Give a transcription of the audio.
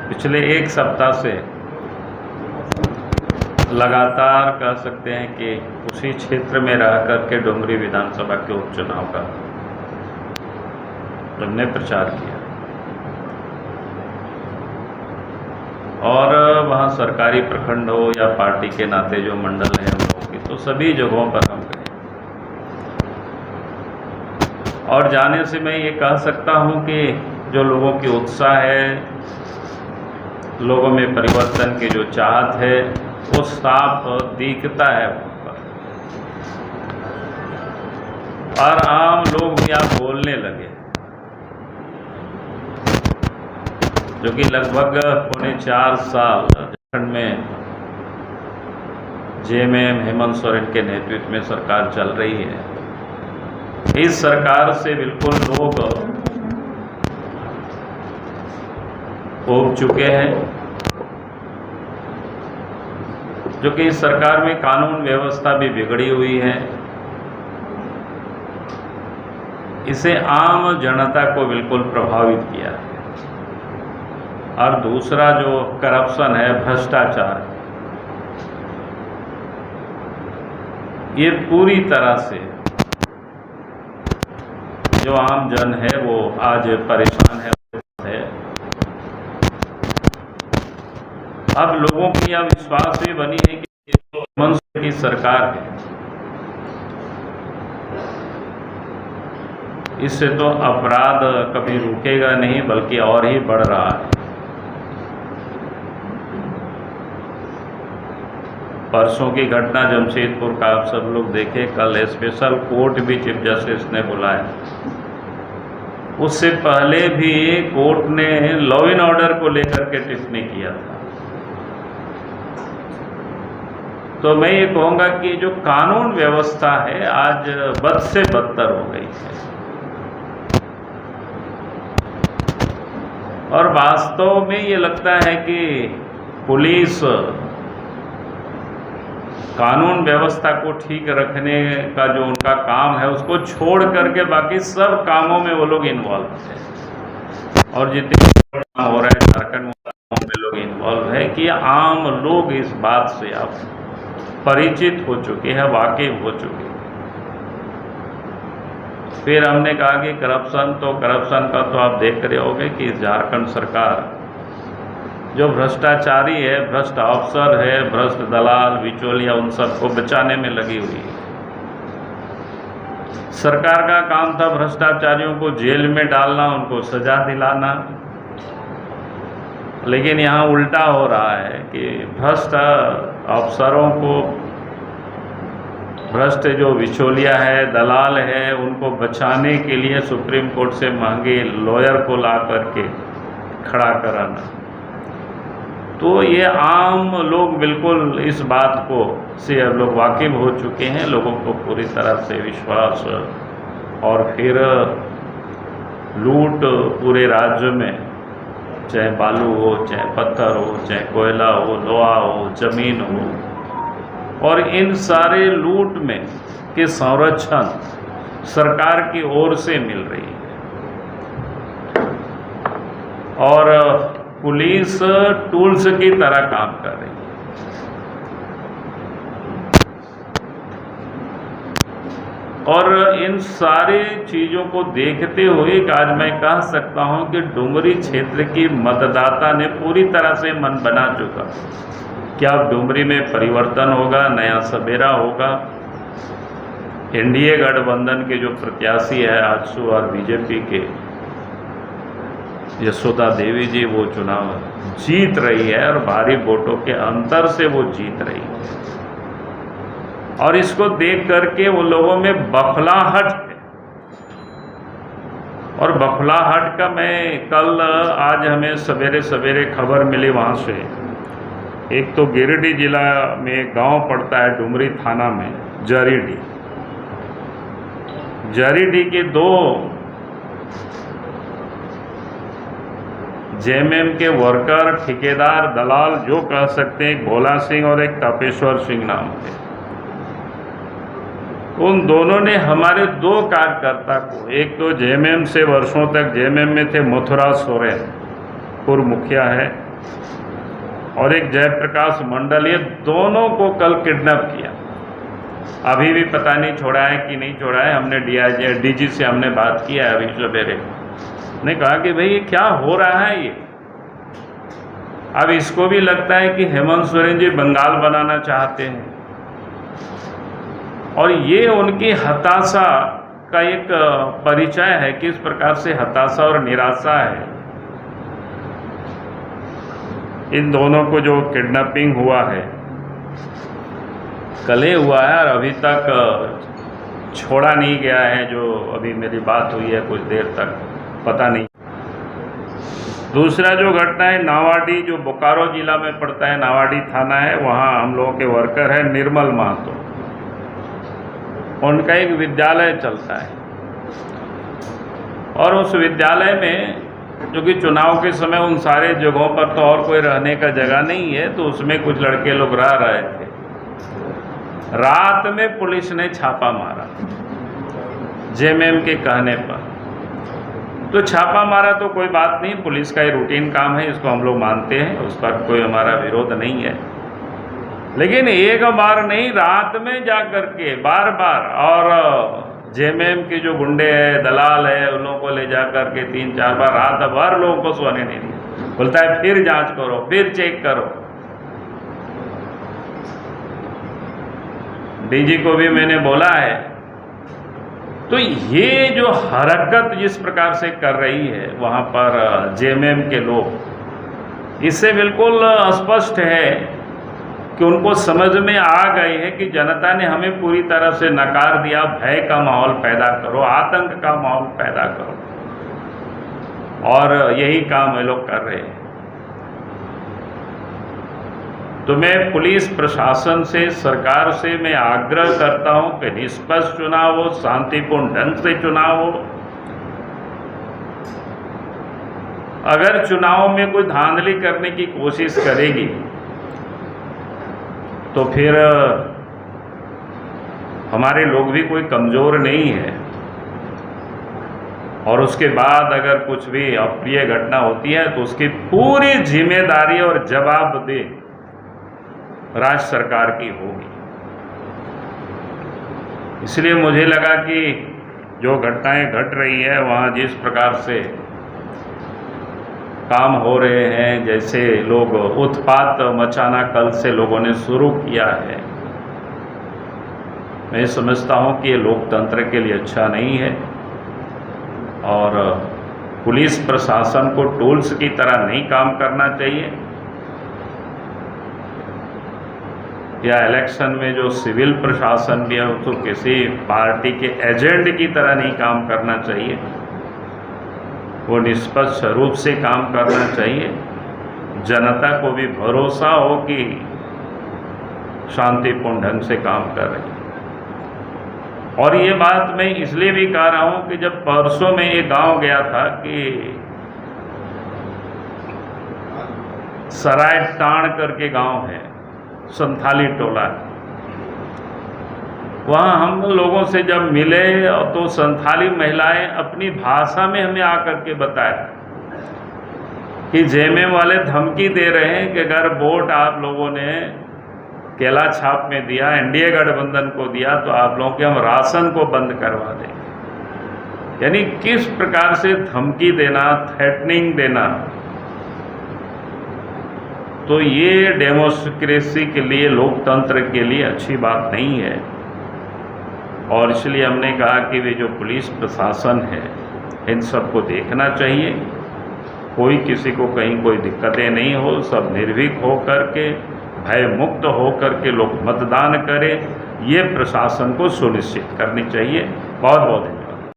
पिछले एक सप्ताह से लगातार कह सकते हैं कि उसी क्षेत्र में रह करके डुमरी विधानसभा के उपचुनाव का हमने प्रचार किया और वहाँ सरकारी प्रखंड हो या पार्टी के नाते जो मंडल है हम लोगों की, तो सभी जगहों पर हम गए। और जाने से मैं ये कह सकता हूँ कि जो लोगों की उत्साह है, लोगों में परिवर्तन की जो चाहत है, वो साफ दिखता है वहाँ पर। और आम लोग भी आप बोलने लगे, जो कि लगभग 4.25 साल झारखंड में जेएमएम हेमंत सोरेन के नेतृत्व में सरकार चल रही है। इस सरकार से बिल्कुल लोग ऊब चुके हैं, जो कि इस सरकार में कानून व्यवस्था भी बिगड़ी हुई है। इसे आम जनता को बिल्कुल प्रभावित किया है। और दूसरा जो करप्शन है, भ्रष्टाचार, ये पूरी तरह से जो आम जन है वो आज परेशान है। अब लोगों की यह विश्वास भी बनी है कि जो हेमंत सोरेन की सरकार है, इससे तो अपराध कभी रुकेगा नहीं बल्कि और ही बढ़ रहा है। परसों की घटना जमशेदपुर का आप सब लोग देखे। कल स्पेशल कोर्ट भी चीफ जस्टिस ने बुलाया। उससे पहले भी कोर्ट ने लॉ एंड ऑर्डर को लेकर के टिप्पणी किया था। तो मैं ये कहूँगा कि जो कानून व्यवस्था है आज बद से बदतर हो गई है। और वास्तव में ये लगता है कि पुलिस कानून व्यवस्था को ठीक रखने का जो उनका काम है, उसको छोड़ करके बाकी सब कामों में वो लोग इन्वॉल्व हैं। और जितने काम हो रहा है झारखंड में लोग इन्वॉल्व है कि आम लोग इस बात से अब परिचित हो चुके हैं, वाकिफ हो चुके हैं। फिर हमने कहा कि करप्शन का तो आप देख रहे होंगे कि झारखंड सरकार जो भ्रष्टाचारी है, भ्रष्ट अफसर है, भ्रष्ट दलाल, बिचौलिया, उन सबको बचाने में लगी हुई है। सरकार का काम था भ्रष्टाचारियों को जेल में डालना, उनको सजा दिलाना। लेकिन यहाँ उल्टा हो रहा है कि भ्रष्ट अफसरों को, भ्रष्ट जो बिचौलिया है, दलाल है, उनको बचाने के लिए सुप्रीम कोर्ट से महंगे लॉयर को ला करके खड़ा कराना। तो ये आम लोग बिल्कुल इस बात को से अब लोग वाकिफ हो चुके हैं। लोगों को पूरी तरह से विश्वास, और फिर लूट पूरे राज्य में, चाहे बालू हो, चाहे पत्थर हो, चाहे कोयला हो, लोहा हो, जमीन हो, और इन सारे लूट में के संरक्षण सरकार की ओर से मिल रही है। और पुलिस टूल्स की तरह काम कर रही है। और इन सारी चीज़ों को देखते हुए आज मैं कह सकता हूं कि डुमरी क्षेत्र की मतदाता ने पूरी तरह से मन बना चुका कि अब डुमरी में परिवर्तन होगा, नया सवेरा होगा। एनडीए गठबंधन के जो प्रत्याशी है आजसू और बीजेपी के यशोदा देवी जी, वो चुनाव जीत रही है और भारी वोटों के अंतर से वो जीत रही है। और इसको देख करके वो लोगों में बखलाहट है। और बखलाहट का मैं आज हमें सवेरे सवेरे खबर मिली वहाँ से। एक तो गिरिडीह जिला में गांव पड़ता है डुमरी थाना में, जरीडीह के 2 जेएमएम के वर्कर, ठेकेदार, दलाल जो कह सकते हैं, भोला सिंह और एक तपेश्वर सिंह नाम थे। उन दोनों ने हमारे 2 कार्यकर्ता को, एक तो जेएमएम से वर्षों तक जेएमएम में थे, मथुरा सोरेन पूर्व मुखिया है, और एक जयप्रकाश मंडल, ये दोनों को कल किडनैप किया। अभी भी पता नहीं छोड़ा है कि नहीं छोड़ा है। हमने डीजी से हमने बात किया है अभी सवेरे, ने कहा कि भाई ये क्या हो रहा है ये। अब इसको भी लगता है कि हेमंत सोरेन जी बंगाल बनाना चाहते हैं, और ये उनकी हताशा का एक परिचय है, किस प्रकार से हताशा और निराशा है। इन दोनों को जो किडनैपिंग हुआ है, कल ही हुआ है और अभी तक छोड़ा नहीं गया है। जो अभी मेरी बात हुई है कुछ देर तक, पता नहीं। दूसरा जो घटना है नावाडी, जो बोकारो जिला में पड़ता है, नावाडी थाना है, वहाँ हम लोगों के वर्कर है निर्मल महतो, उनका एक विद्यालय चलता है, और उस विद्यालय में जो कि चुनाव के समय उन सारे जगहों पर तो और कोई रहने का जगह नहीं है, तो उसमें कुछ लड़के लोग रह रहे थे। रात में पुलिस ने छापा मारा जेएमएम के कहने पर। तो छापा मारा तो कोई बात नहीं, पुलिस का ये रूटीन काम है, इसको हम लोग मानते हैं, उस पर कोई हमारा विरोध नहीं है। लेकिन एक बार नहीं, रात में जा कर के बार बार, और जेएमएम के जो गुंडे हैं, दलाल है, उन लोगों को ले जा कर के 3-4 बार रात भर लोगों को सोने नहीं दिया। बोलता है फिर जांच करो, फिर चेक करो। डीजी को भी मैंने बोला है। तो ये जो हरकत जिस प्रकार से कर रही है वहाँ पर जेएमएम के लोग, इससे बिल्कुल स्पष्ट है कि उनको समझ में आ गई है कि जनता ने हमें पूरी तरह से नकार दिया। भय का माहौल पैदा करो, आतंक का माहौल पैदा करो, और यही काम ये लोग कर रहे हैं। तो मैं पुलिस प्रशासन से, सरकार से मैं आग्रह करता हूं कि निष्पक्ष चुनाव हो, शांतिपूर्ण ढंग से चुनाव हो। अगर चुनाव में कोई धांधली करने की कोशिश करेगी तो फिर हमारे लोग भी कोई कमज़ोर नहीं है, और उसके बाद अगर कुछ भी अप्रिय घटना होती है तो उसकी पूरी जिम्मेदारी और जवाबदेही राज्य सरकार की होगी। इसलिए मुझे लगा कि जो घटनाएं घट रही है वहाँ जिस प्रकार से काम हो रहे हैं, जैसे लोग उत्पात मचाना कल से लोगों ने शुरू किया है, मैं समझता हूँ कि ये लोकतंत्र के लिए अच्छा नहीं है। और पुलिस प्रशासन को टूल्स की तरह नहीं काम करना चाहिए, या इलेक्शन में जो सिविल प्रशासन भी है उसको किसी पार्टी के एजेंट की तरह नहीं काम करना चाहिए। वो निष्पक्ष रूप से काम करना चाहिए। जनता को भी भरोसा हो कि शांतिपूर्ण ढंग से काम कर रही है। और ये बात मैं इसलिए भी कह रहा हूँ कि जब परसों में एक गांव गया था कि सराय टाण करके गांव है, संथाली टोला, वहाँ हम लोगों से जब मिले तो संथाली महिलाएं अपनी भाषा में हमें आकर के बताया कि जेएमएम वाले धमकी दे रहे हैं कि अगर वोट आप लोगों ने केला छाप में दिया, एनडीए गठबंधन को दिया, तो आप लोगों के हम राशन को बंद करवा देंगे। यानी किस प्रकार से धमकी देना, थ्रेटनिंग देना। तो ये डेमोक्रेसी के लिए, लोकतंत्र के लिए अच्छी बात नहीं है। और इसलिए हमने कहा कि वे जो पुलिस प्रशासन है इन सबको देखना चाहिए, कोई किसी को कहीं कोई दिक्कतें नहीं हो, सब निर्भीक हो करके, भय मुक्त हो करके लोग मतदान करें, ये प्रशासन को सुनिश्चित करनी चाहिए। बहुत बहुत